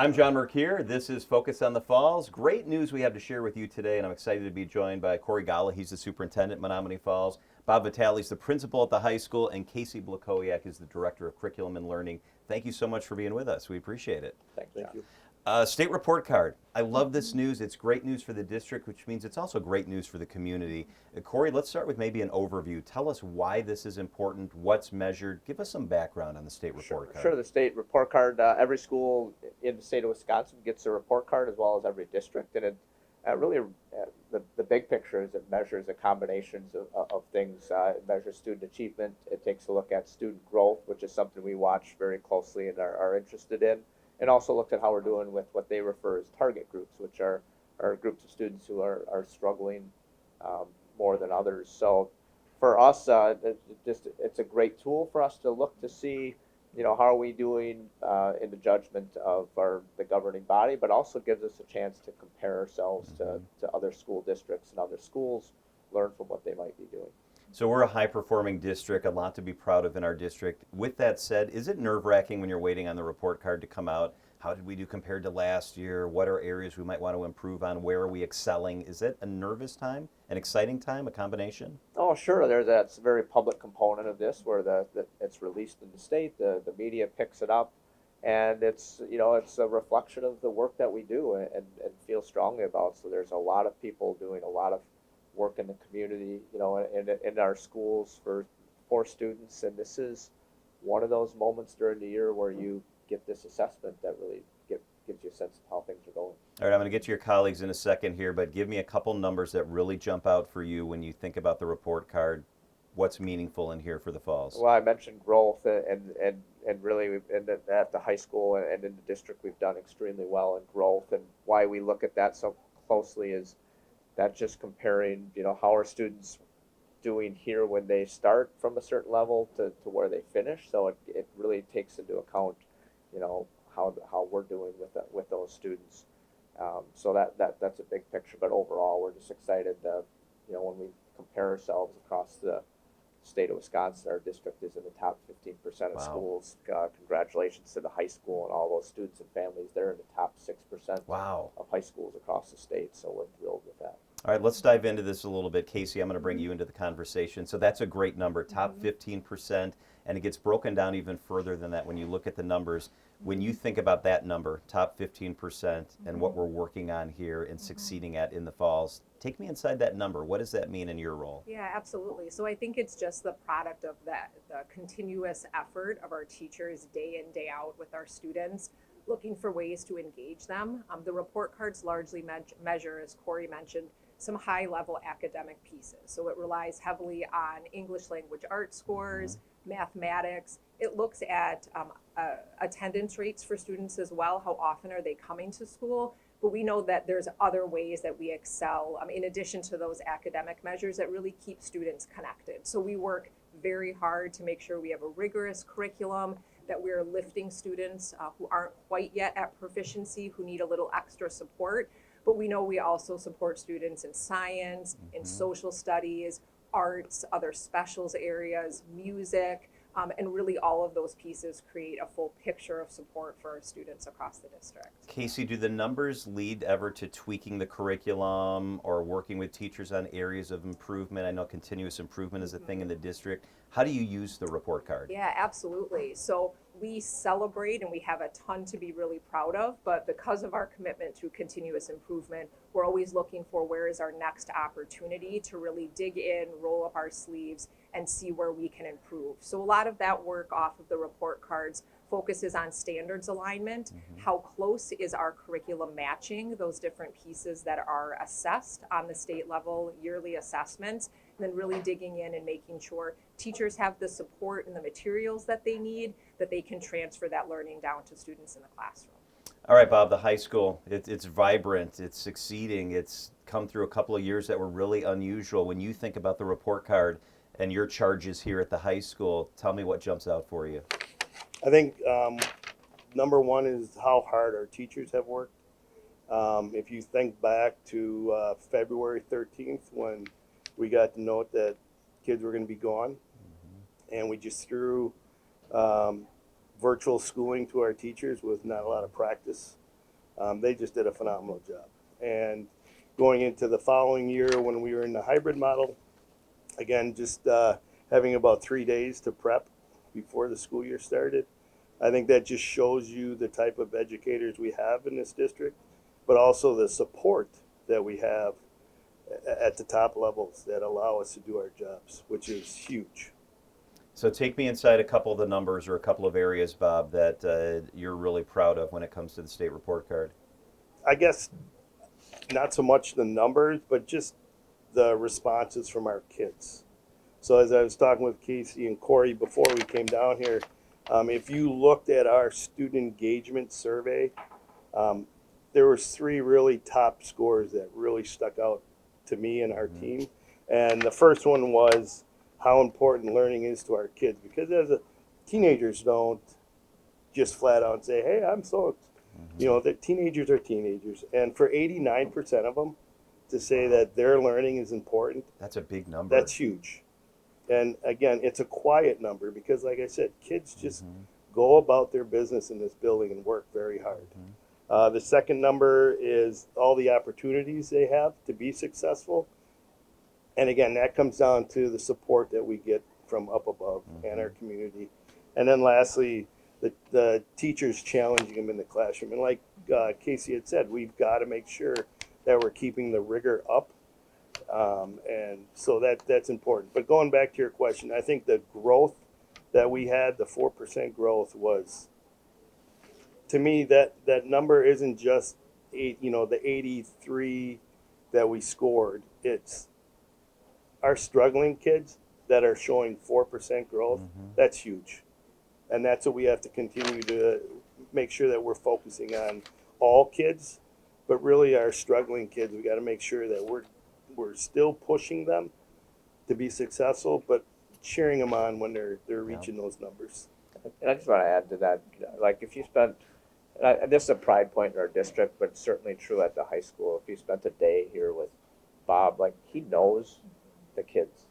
I'm John Mercure. This is Focus on the Falls. Great news we have to share with you today, and I'm excited to be joined by Corey Golla. He's the superintendent at Menominee Falls. Bob Vitale is the principal at the high school, and Casey Blochowiak is the director of curriculum and learning. Thank you so much for being with us. We appreciate it. Thanks, John. Thank you. State report card. I love this news. It's great news for the district, which means it's also great news for the community. Corey, let's start with maybe an overview. Tell us why this is important, what's measured. Give us some background on the state report card. Sure, the state report card, every school in the state of Wisconsin gets a report card as well as every district. And the big picture is it measures a combination of things. It measures student achievement. It takes a look at student growth, which is something we watch very closely and are interested in. And also looked at how we're doing with what they refer as target groups, which are groups of students who are struggling more than others. So for us, it's a great tool for us to look to see, how are we doing in the judgment of the governing body, but also gives us a chance to compare ourselves to other school districts and other schools, learn from what they might be doing. So we're a high-performing district, a lot to be proud of in our district. With that said, is it nerve-wracking when you're waiting on the report card to come out? How did we do compared to last year? What are areas we might want to improve on? Where are we excelling? Is it a nervous time, an exciting time, a combination? Oh, sure. There's that very public component of this where it's released in the state, the media picks it up, and it's a reflection of the work that we do and feel strongly about. So there's a lot of people doing a lot of work in the community, in our schools for students, and this is one of those moments during the year where you get this assessment that really gives you a sense of how things are going. All right, I'm going to get to your colleagues in a second here, but give me a couple numbers that really jump out for you when you think about the report card. What's meaningful in here for the Falls? Well, I mentioned growth, and really at the high school and in the district we've done extremely well in growth, and why we look at that so closely is that just comparing, how are students doing here when they start from a certain level to where they finish. So it really takes into account, how we're doing with those students. So that's a big picture. But overall, we're just excited that, when we compare ourselves across the state of Wisconsin, our district is in the top 15% of schools. Congratulations to the high school and all those students and families. They're in the top 6% of high schools across the state, so we're thrilled with that. All right, let's dive into this a little bit. Casey, I'm going to bring you into the conversation. So that's a great number, top 15%, and it gets broken down even further than that when you look at the numbers. When you think about that number, top 15%, and what we're working on here and succeeding at in the Falls, take me inside that number. What does that mean in your role? Yeah, absolutely. So I think it's just the product of the continuous effort of our teachers day in, day out with our students, looking for ways to engage them. The report cards largely measure, as Corey mentioned, some high-level academic pieces. So it relies heavily on English language art scores, mathematics. It looks at attendance rates for students as well. How often are they coming to school? But we know that there's other ways that we excel in addition to those academic measures that really keep students connected. So we work very hard to make sure we have a rigorous curriculum, that we're lifting students who aren't quite yet at proficiency, who need a little extra support. But we know we also support students in science, in social studies, arts, other specials areas, music, and really all of those pieces create a full picture of support for our students across the district. Casey, do the numbers lead ever to tweaking the curriculum or working with teachers on areas of improvement? I know continuous improvement is a thing in the district. How do you use the report card? Yeah, absolutely. So we celebrate and we have a ton to be really proud of, but because of our commitment to continuous improvement, we're always looking for where is our next opportunity to really dig in, roll up our sleeves, and see where we can improve. So a lot of that work off of the report cards focuses on standards alignment. How close is our curriculum matching those different pieces that are assessed on the state level yearly assessments, and then really digging in and making sure teachers have the support and the materials that they need, that they can transfer that learning down to students in the classroom. All right, Bob, the high school, it's vibrant, it's succeeding, it's come through a couple of years that were really unusual. When you think about the report card and your charges here at the high school, tell me what jumps out for you. I think number one is how hard our teachers have worked. If you think back to February 13th when we got the note that kids were going to be gone, and we just threw virtual schooling to our teachers with not a lot of practice. They just did a phenomenal job. And going into the following year when we were in the hybrid model, again, just having about 3 days to prep before the school year started. I think that just shows you the type of educators we have in this district, but also the support that we have at the top levels that allow us to do our jobs, which is huge. So take me inside a couple of the numbers or a couple of areas, Bob, that you're really proud of when it comes to the state report card. I guess not so much the numbers, but just the responses from our kids. So as I was talking with Casey and Corey before we came down here, if you looked at our student engagement survey, there was 3 really top scores that really stuck out to me and our team. And the first one was how important learning is to our kids, because as teenagers don't just flat out say, hey, I'm so, that teenagers are teenagers. And for 89% of them to say that their learning is important, That's a big number. that's huge. And again, it's a quiet number because, like I said, kids just go about their business in this building and work very hard. The second number is all the opportunities they have to be successful. And again, that comes down to the support that we get from up above and our community. And then lastly, the teachers challenging them in the classroom. And like Casey had said, we've got to make sure that we're keeping the rigor up. And so that's important. But going back to your question, I think the growth that we had, the 4% growth, was, to me, that number isn't just the 83 that we scored. It's our struggling kids that are showing 4% growth. That's huge. And that's what we have to continue to make sure that we're focusing on all kids, but really our struggling kids. We got to make sure that we're still pushing them to be successful, but cheering them on when they're reaching those numbers. And I just want to add to that, like if you spent, and this is a pride point in our district, but it's certainly true at the high school. If you spent a day here with Bob, like he knows the kids.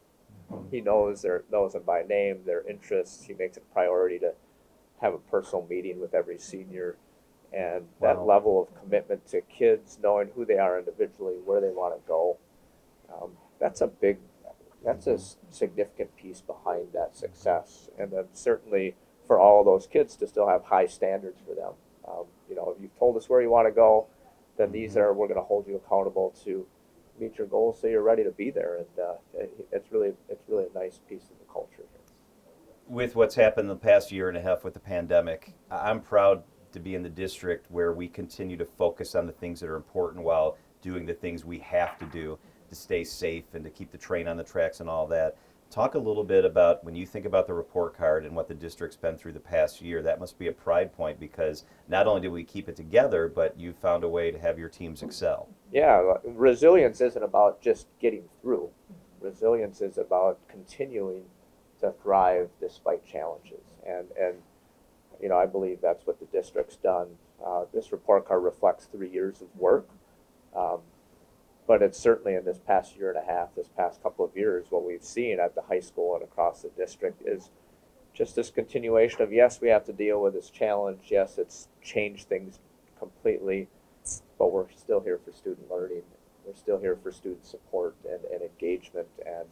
He knows them by name, their interests. He makes it a priority to have a personal meeting with every senior. And that Wow. level of commitment to kids, knowing who they are individually, where they want to go, that's a significant piece behind that success. And then certainly for all of those kids to still have high standards for them. If you've told us where you want to go, then we're going to hold you accountable to meet your goals so you're ready to be there. And it's really a nice piece of the culture here. With what's happened the past year and a half with the pandemic, I'm proud to be in the district where we continue to focus on the things that are important while doing the things we have to do to stay safe and to keep the train on the tracks and all that. Talk a little bit about when you think about the report card and what the district's been through the past year. That must be a pride point because not only did we keep it together, but you found a way to have your teams excel. Yeah, resilience isn't about just getting through. Resilience is about continuing to thrive despite challenges. And I believe that's what the district's done. This report card reflects 3 years of work. But it's certainly in this past year and a half, this past couple of years, what we've seen at the high school and across the district is just this continuation of, yes, we have to deal with this challenge. Yes, it's changed things completely, but we're still here for student learning. We're still here for student support and engagement, and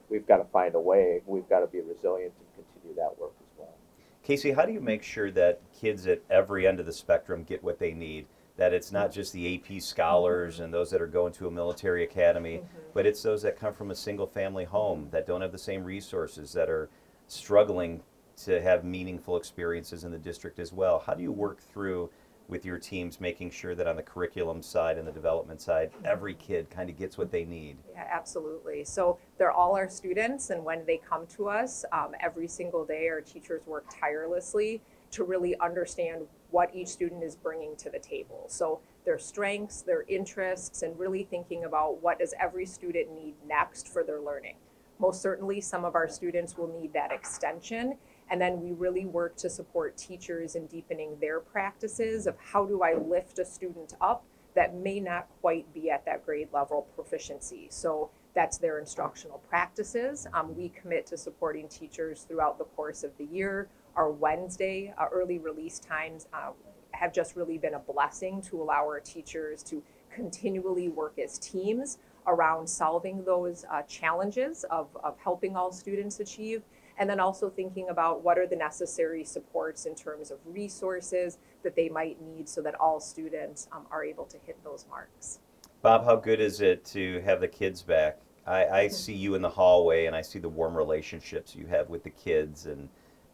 we've got to find a way. We've got to be resilient and continue that work as well. Casey, how do you make sure that kids at every end of the spectrum get what they need? That it's not just the AP scholars and those that are going to a military academy, but it's those that come from a single family home that don't have the same resources, that are struggling to have meaningful experiences in the district as well. How do you work through with your teams making sure that on the curriculum side and the development side, every kid kind of gets what they need? Yeah, absolutely. So they're all our students, and when they come to us, every single day our teachers work tirelessly to really understand what each student is bringing to the table. So their strengths, their interests, and really thinking about what does every student need next for their learning. Most certainly, some of our students will need that extension, and then we really work to support teachers in deepening their practices of how do I lift a student up that may not quite be at that grade level proficiency. So that's their instructional practices. We commit to supporting teachers throughout the course of the year. Our Wednesday early release times have just really been a blessing to allow our teachers to continually work as teams around solving those challenges of helping all students achieve, and then also thinking about what are the necessary supports in terms of resources that they might need so that all students are able to hit those marks. Bob, how good is it to have the kids back? I see you in the hallway and I see the warm relationships you have with the kids, and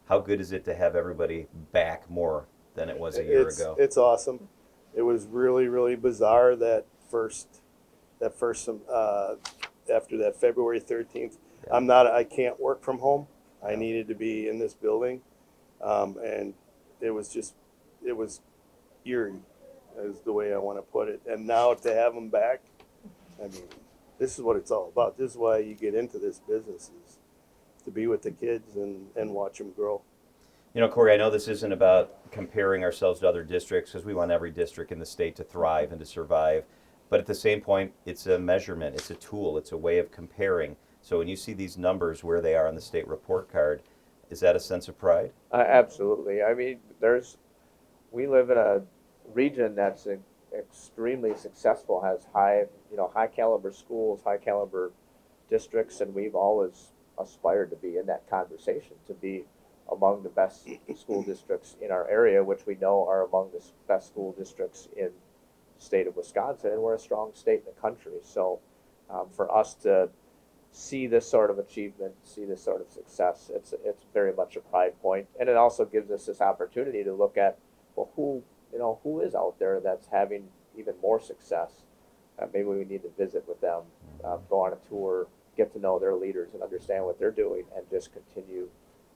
how good is it to have everybody back more than it was a year ago? It's awesome. It was really, really bizarre that first after that February 13th. Yeah. I can't work from home. I needed to be in this building, and it was eerie, is the way I want to put it. And now to have them back, I mean, this is what it's all about. This is why you get into this business, is to be with the kids and watch them grow. You know, Corey, I know this isn't about comparing ourselves to other districts, because we want every district in the state to thrive and to survive. But at the same point, it's a measurement, it's a tool, it's a way of comparing. So when you see these numbers where they are on the state report card, is that a sense of pride? Absolutely. I mean, we live in a region that's extremely successful, has high caliber schools, high caliber districts, and we've always aspired to be in that conversation, to be among the best school districts in our area, which we know are among the best school districts in the state of Wisconsin, and we're a strong state in the country. So for us to see this sort of achievement, see this sort of success, it's very much a pride point, and it also gives us this opportunity to look at, well, who is out there that's having even more success. Maybe we need to visit with them, go on a tour, get to know their leaders and understand what they're doing, and just continue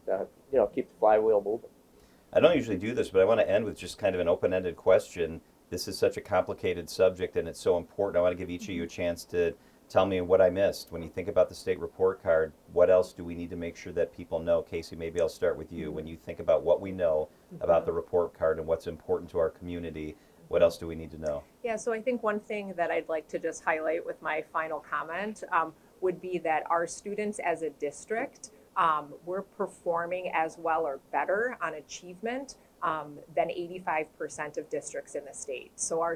to keep the flywheel moving. I don't usually do this, but I want to end with just kind of an open-ended question. This is such a complicated subject and it's so important. I want to give each of you a chance to tell me what I missed. When you think about the state report card, what else do we need to make sure that people know? Casey, maybe I'll start with you. When you think about what we know about the report card and what's important to our community, what else do we need to know? Yeah, so I think one thing that I'd like to just highlight with my final comment would be that our students as a district, we're performing as well or better on achievement than 85% of districts in the state. So our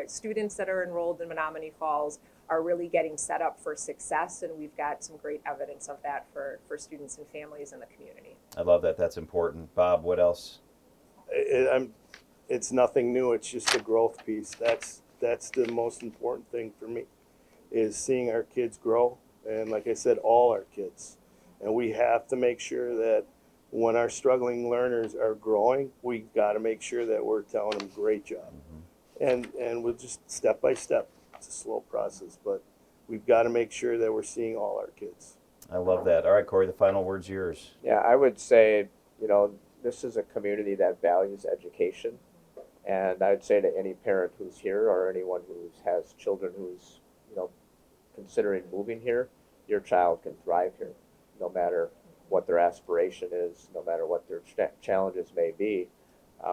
students that are enrolled in Menominee Falls are really getting set up for success, and we've got some great evidence of that for students and families in the community. I love that. That's important. Bob, what else? It's nothing new. It's just a growth piece. That's the most important thing for me, is seeing our kids grow, and like I said, all our kids. And we have to make sure that when our struggling learners are growing, we got to make sure that we're telling them great job. And we'll just step by step. It's a slow process, but we've got to make sure that we're seeing all our kids. I love that. All right, Corey, the final word's yours. Yeah, I would say, this is a community that values education. And I'd say to any parent who's here or anyone who has children who's, considering moving here, your child can thrive here, no matter what their aspiration is, no matter what their challenges may be.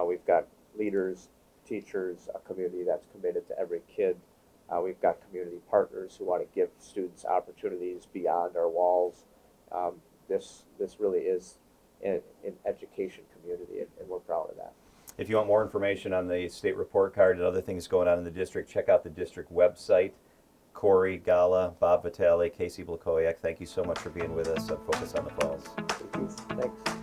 We've got leaders, teachers, a community that's committed to every kid. We've got community partners who want to give students opportunities beyond our walls. This really is an education community, and we're proud of that. If you want more information on the state report card and other things going on in the district, check out the district website. Corey, Golla, Bob Vitale, Casey Blochowiak, thank you so much for being with us on Focus on the Falls. Thanks.